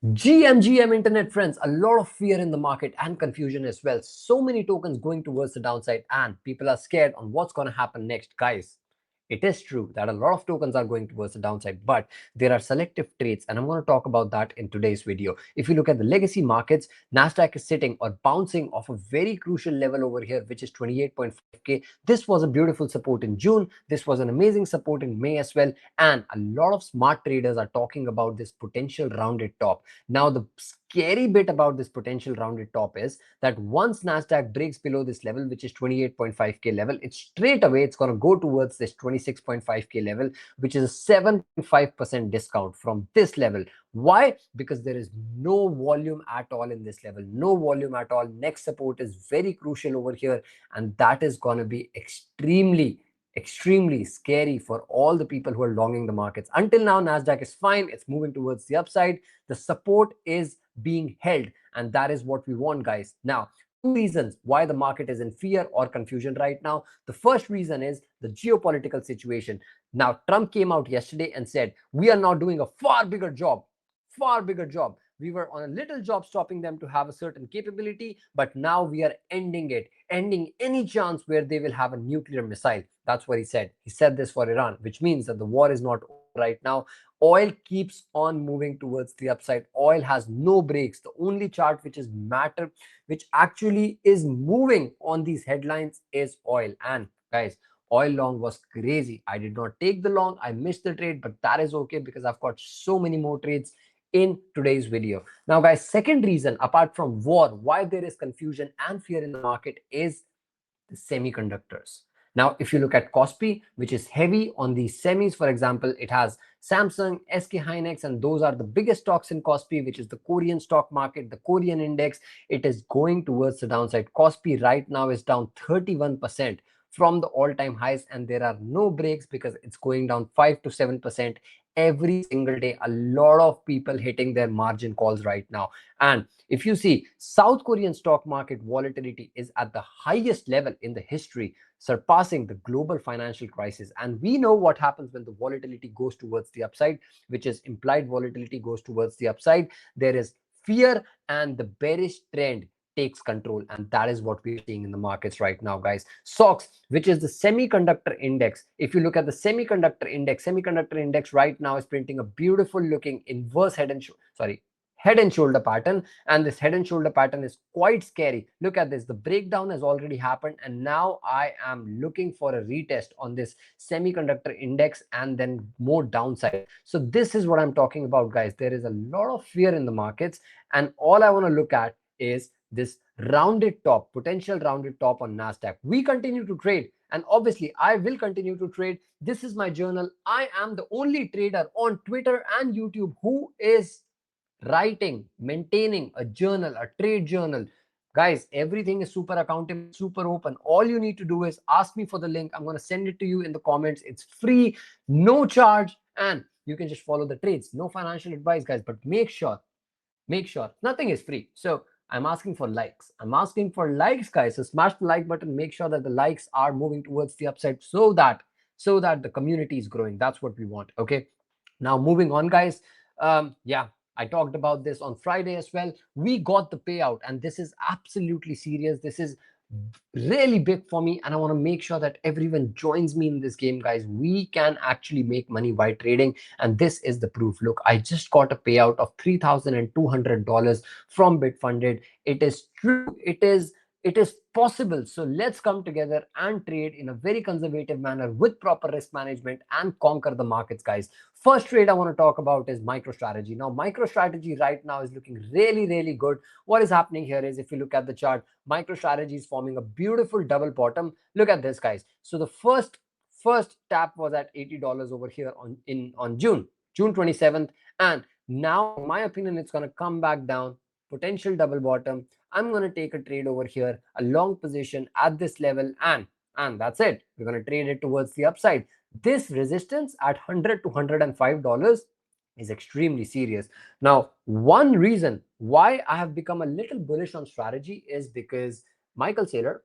GM internet friends, a lot of fear in the market and confusion as well. So many tokens going towards the downside and people are scared on what's going to happen next. Guys, it is true that a lot of tokens are going towards the downside, but there are selective trades and I'm going to talk about that in today's video. If you look at the legacy markets, Nasdaq is sitting or bouncing off a very crucial level over here, which is 28.5k. This was a beautiful support in June. This was an amazing support in May as well. And a lot of smart traders are talking about this potential rounded top. Now, the scary bit about this potential rounded top is that once Nasdaq breaks below this level, which is 28.5k level, it's straight away it's going to go towards this 26.5k level, which is a 7.5% discount from this level. Why? Because there is no volume at all in this level, no volume at all. Next support is very crucial over here, and that is going to be extremely scary for all the people who are longing the markets. Until now, Nasdaq is fine. It's moving towards the upside. The support is being held, and that is what we want, guys. Now, two reasons why the market is in fear or confusion right now. The first reason is the geopolitical situation. Now, Trump came out yesterday and said, we are now doing a far bigger job. We were on a little job stopping them to have a certain capability, but now we are ending it, ending any chance where they will have a nuclear missile. That's what he said. He said this for Iran, which means that the war is not over right now. Oil keeps on moving towards the upside. Oil has no breaks. The only chart which is matter, which actually is moving on these headlines is oil. And guys, oil long was crazy. I did not take the long. I missed the trade, but that is okay because I've got so many more trades in today's video. Now, guys, second reason apart from war, why there is confusion and fear in the market is the semiconductors. Now, if you look at KOSPI, which is heavy on the semis, for example, it has Samsung, SK Hynix, and those are the biggest stocks in KOSPI, which is the Korean stock market, the Korean index. It is going towards the downside. KOSPI right now is down 31% from the all-time highs, and there are no breaks because it's going down 5 to 7% every single day. A lot of people hitting their margin calls right now. And if you see, South Korean stock market volatility is at the highest level in the history, surpassing the global financial crisis. And we know what happens when the volatility goes towards the upside, which is implied volatility goes towards the upside. There is fear and the bearish trend takes control, and that is what we are seeing in the markets right now, guys. SOX, which is the semiconductor index, if you look at the semiconductor index right now is printing a beautiful looking inverse head and shoulder pattern, and this head and shoulder pattern is quite scary. Look at this, the breakdown has already happened, and now I am looking for a retest on this semiconductor index and then more downside. So this is what I'm talking about, guys. There is a lot of fear in the markets, and all I want to look at is this rounded top, potential rounded top on Nasdaq. We continue to trade, and obviously I will continue to trade. This is my journal. I am the only trader on Twitter and YouTube who is writing, maintaining a journal, a trade journal. Guys, everything is super accountable, super open. All you need to do is ask me for the link. I'm going to send it to you in the comments. It's free, no charge, and you can just follow the trades. No financial advice, guys, but make sure nothing is free. So I'm asking for likes. Guys. So smash the like button. Make sure that the likes are moving towards the upside so that the community is growing. That's what we want. Okay. Now moving on, guys. Yeah, I talked about this on Friday as well. We got the payout, and this is absolutely serious. This is really big for me, and I want to make sure that everyone joins me in this game, guys. We can actually make money by trading, and this is the proof. Look, I just got a payout of $3,200 from BitFunded. It is true. It is possible. So let's come together and trade in a very conservative manner with proper risk management and conquer the markets, guys. First trade I want to talk about is MicroStrategy. Now, MicroStrategy right now is looking really good. What is happening here is, if you look at the chart, MicroStrategy is forming a beautiful double bottom. Look at this, guys. So the first tap was at $80 over here on June 27th, and now in my opinion it's going to come back down, potential double bottom. I'm going to take a trade over here, a long position at this level, and that's it. We're going to trade it towards the upside. This resistance at $100 to $105 is extremely serious. Now, one reason why I have become a little bullish on strategy is because Michael Saylor,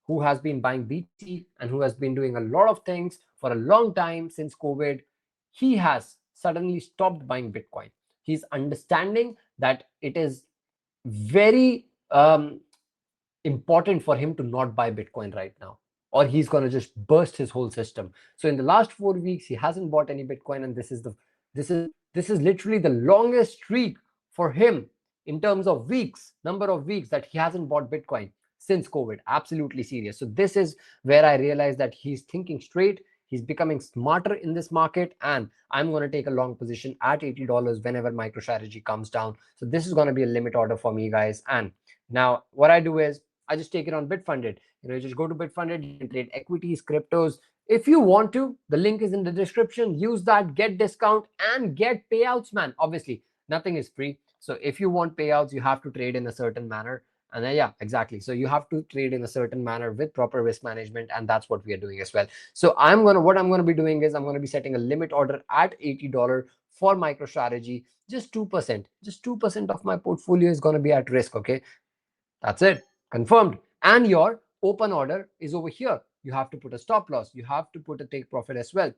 who has been buying BTC and who has been doing a lot of things for a long time since COVID, he has suddenly stopped buying Bitcoin. He's understanding that it is very important for him to not buy Bitcoin right now, or he's going to just burst his whole system. So in the last 4 weeks, he hasn't bought any Bitcoin, and this is literally the longest streak for him in terms of weeks, number of weeks that he hasn't bought Bitcoin since COVID. Absolutely serious. So this is where I realized that he's thinking straight. He's becoming smarter in this market, and I'm going to take a long position at $80 whenever MicroStrategy comes down. So this is going to be a limit order for me, guys. And now what I do is I just take it on BitFunded. You just go to BitFunded, you can trade equities, cryptos. If you want to, the link is in the description. Use that, get discount and get payouts, man. Obviously, nothing is free. So if you want payouts, you have to trade in a certain manner. And then, yeah, exactly. So you have to trade in a certain manner with proper risk management, and that's what we are doing as well. So what I'm gonna be doing is I'm gonna be setting a limit order at $80 for MicroStrategy. Just 2%. Just 2% of my portfolio is gonna be at risk. Okay, that's it. Confirmed. And your open order is over here. You have to put a stop loss. You have to put a take profit as well.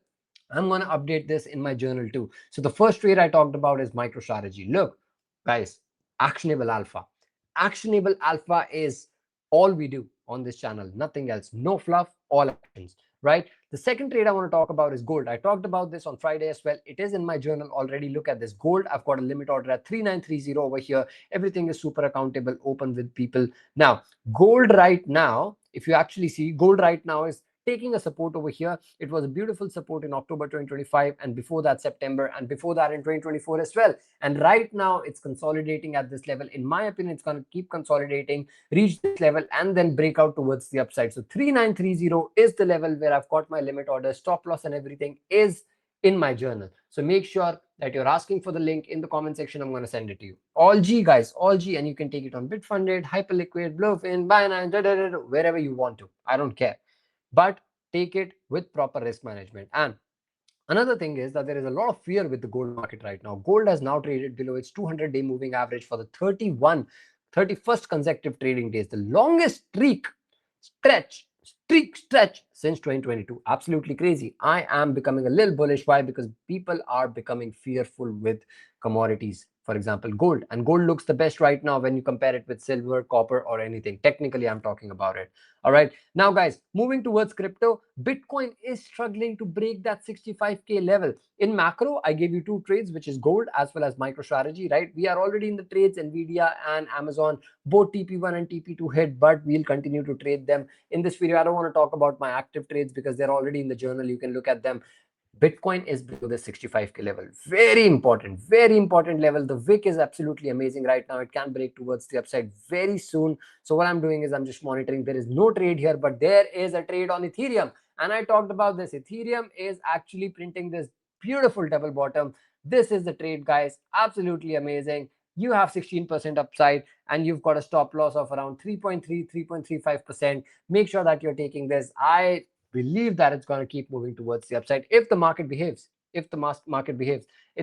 I'm going to update this in my journal too. So the first trade I talked about is MicroStrategy. Look, guys, actionable alpha. Actionable alpha is all we do on this channel. Nothing else. No fluff, all actions, right? The second trade I want to talk about is gold. I talked about this on Friday as well. It is in my journal already. Look at this. Gold, I've got a limit order at 3930 over here. Everything is super accountable, open with people. Now, gold right now, if you actually see, gold right now is taking a support over here. It was a beautiful support in October 2025, and before that September, and before that in 2024 as well. And right now it's consolidating at this level. In my opinion, it's going to keep consolidating, reach this level, and then break out towards the upside. So 3930 is the level where I've got my limit order, stop loss and everything is in my journal. So make sure that you're asking for the link in the comment section. I'm going to send it to you. All G, guys, all G, and you can take it on BitFunded, Hyperliquid, Bluefin, Binance, wherever you want to. I don't care. But take it with proper risk management. And another thing is that there is a lot of fear with the gold market right now. Gold has now traded below its 200-day moving average for the 31st consecutive trading days, the longest stretch since 2022. Absolutely crazy. I am becoming a little bullish. Why? Because people are becoming fearful with commodities. For example, gold. And gold looks the best right now when you compare it with silver, copper, or anything. Technically, I'm talking about it. All right. Now, guys, moving towards crypto, Bitcoin is struggling to break that 65K level. In macro, I gave you two trades, which is gold as well as MicroStrategy, right? We are already in the trades, Nvidia and Amazon, both TP1 and TP2 hit, but we'll continue to trade them. In this video, I don't want to talk about my active trades because they're already in the journal. You can look at them. Bitcoin is below the 65K level. Very important level. The wick is absolutely amazing right now. It can break towards the upside very soon. So what I'm doing is I'm just monitoring. There is no trade here, but there is a trade on Ethereum. And I talked about this. Ethereum is actually printing this beautiful double bottom. This is the trade, guys. Absolutely amazing. You have 16% upside and you've got a stop loss of around 3.35%. Make sure that you're taking this. I believe that it's going to keep moving towards the upside if the market behaves. It's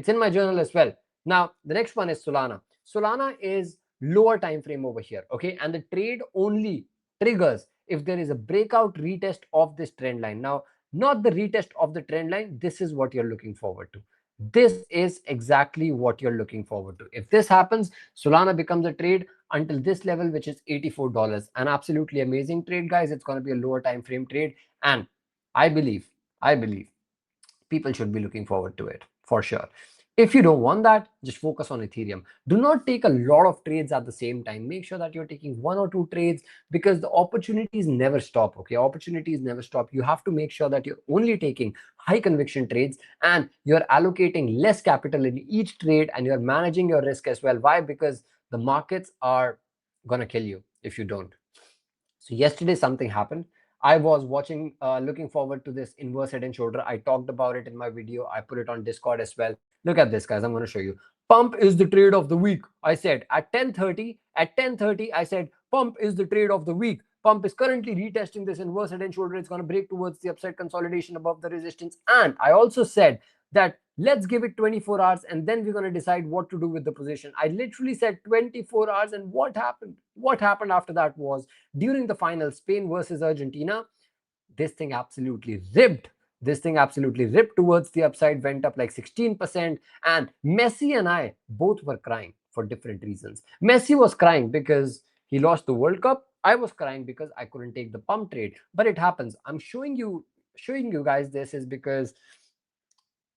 in my journal as well. Now the next one is Solana is lower time frame over here, okay, and the trade only triggers if there is a breakout retest of this trend line. Now, not the retest of the trend line. This is what you're looking forward to. This is exactly what you're looking forward to. If this happens, Solana becomes a trade until this level, which is $84. An absolutely amazing trade, guys. It's going to be a lower time frame trade, and I believe people should be looking forward to it for sure. If you don't want that, just focus on Ethereum. Do not take a lot of trades at the same time. Make sure that you're taking one or two trades because the opportunities never stop. Okay, opportunities never stop. You have to make sure that you're only taking high conviction trades and you're allocating less capital in each trade and you're managing your risk as well. Why? Because the markets are gonna kill you if you don't. So yesterday something happened. I was watching, looking forward to this inverse head and shoulder. I talked about it in my video. I put it on Discord as well. Look at this, guys. I'm going to show you. Pump is the trade of the week. I said at 10:30. At 10:30, I said pump is the trade of the week. Pump is currently retesting this inverse head and shoulder. It's going to break towards the upside consolidation above the resistance. And I also said that let's give it 24 hours and then we're going to decide what to do with the position. I literally said 24 hours, and what happened? What happened after that was during the final, Spain versus Argentina, this thing absolutely ripped This thing absolutely ripped towards the upside, went up like 16%. And Messi and I both were crying for different reasons. Messi was crying because he lost the World Cup. I was crying because I couldn't take the pump trade. But it happens. I'm showing you guys this is because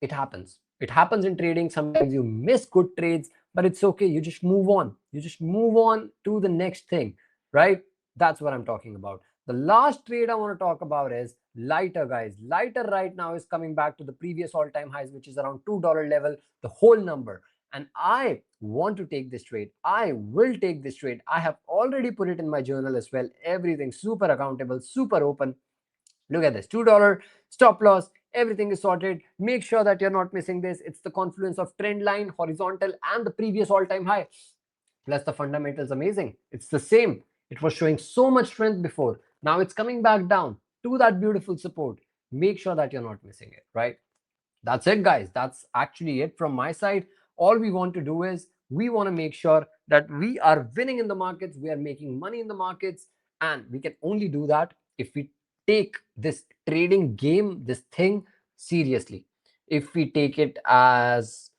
it happens. It happens in trading. Sometimes you miss good trades, but it's okay. You just move on. You just move on to the next thing, right? That's what I'm talking about. The last trade I want to talk about is Lightr, guys. Lightr right now is coming back to the previous all-time highs, which is around $2 level, the whole number. And I want to take this trade. I will take this trade. I have already put it in my journal as well. Everything super accountable, super open. Look at this, $2 stop loss, everything is sorted. Make sure that you're not missing this. It's the confluence of trend line, horizontal, and the previous all-time high. Plus the fundamentals amazing. It's the same. It was showing so much strength before. Now it's coming back down to that beautiful support. Make sure that you're not missing it, right? That's it, guys. That's actually it from my side. All we want to do is we want to make sure that we are winning in the markets, we are making money in the markets, and we can only do that if we take this trading game, this thing seriously. If we take it as,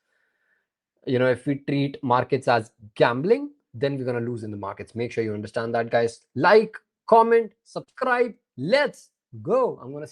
if we treat markets as gambling, then we're going to lose in the markets. Make sure you understand that, guys. Like, comment, subscribe. Let's go. I'm going to see you